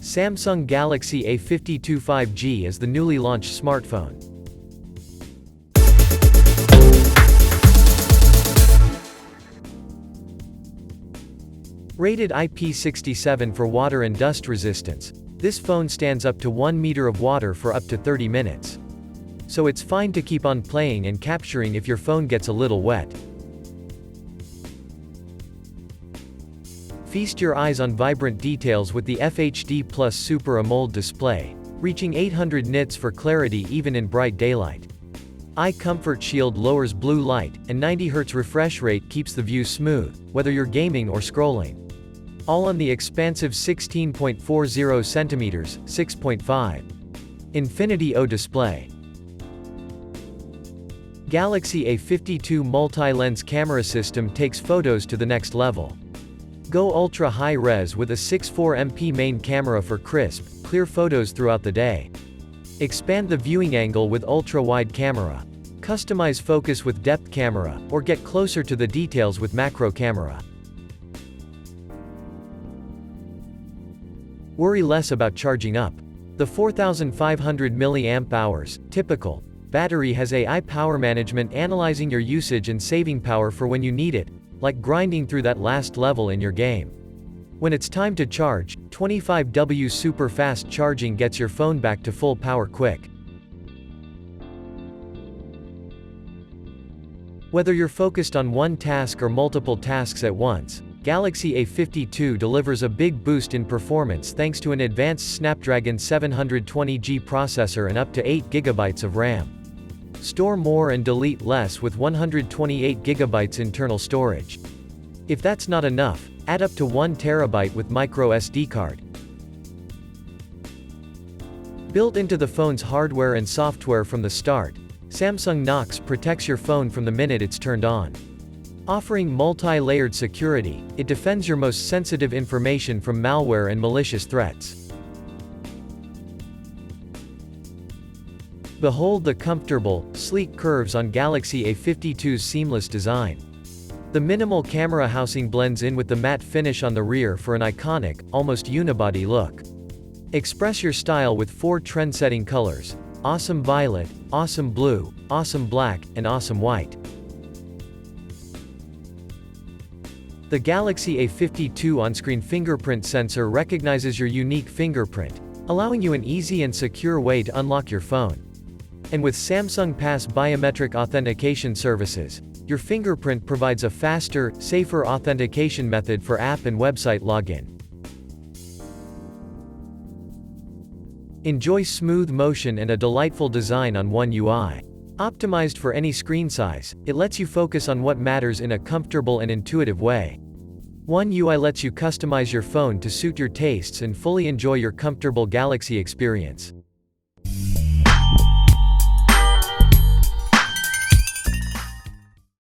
Samsung Galaxy A52 5G is the newly launched smartphone. Rated IP67 for water and dust resistance, this phone stands up to 1 meter of water for up to 30 minutes. So it's fine to keep on playing and capturing if your phone gets a little wet. Feast your eyes on vibrant details with the FHD Plus Super AMOLED display, reaching 800 nits for clarity even in bright daylight. Eye Comfort Shield lowers blue light, and 90Hz refresh rate keeps the view smooth, whether you're gaming or scrolling. All on the expansive 16.40 cm, 6.5 Infinity O display. Galaxy A52 multi-lens camera system takes photos to the next level. Go ultra high res with a 64MP main camera for crisp, clear photos throughout the day. Expand the viewing angle with ultra-wide camera. Customize focus with depth camera, or get closer to the details with macro camera. Worry less about charging up. The 4500 mAh, typical, battery has AI power management analyzing your usage and saving power for when you need it, like grinding through that last level in your game. When it's time to charge, 25W super fast charging gets your phone back to full power quick. Whether you're focused on one task or multiple tasks at once, Galaxy A52 delivers a big boost in performance thanks to an advanced Snapdragon 720G processor and up to 8GB of RAM. Store more and delete less with 128GB internal storage. If that's not enough, add up to 1TB with micro SD card. Built into the phone's hardware and software from the start, Samsung Knox protects your phone from the minute it's turned on. Offering multi-layered security, it defends your most sensitive information from malware and malicious threats. Behold the comfortable, sleek curves on Galaxy A52's seamless design. The minimal camera housing blends in with the matte finish on the rear for an iconic, almost unibody look. Express your style with 4 trend-setting colors: awesome violet, awesome blue, awesome black, and awesome white. The Galaxy A52 on-screen fingerprint sensor recognizes your unique fingerprint, allowing you an easy and secure way to unlock your phone. And with Samsung Pass biometric authentication services, your fingerprint provides a faster, safer authentication method for app and website login. Enjoy smooth motion and a delightful design on One UI. Optimized for any screen size, it lets you focus on what matters in a comfortable and intuitive way. One UI lets you customize your phone to suit your tastes and fully enjoy your comfortable Galaxy experience.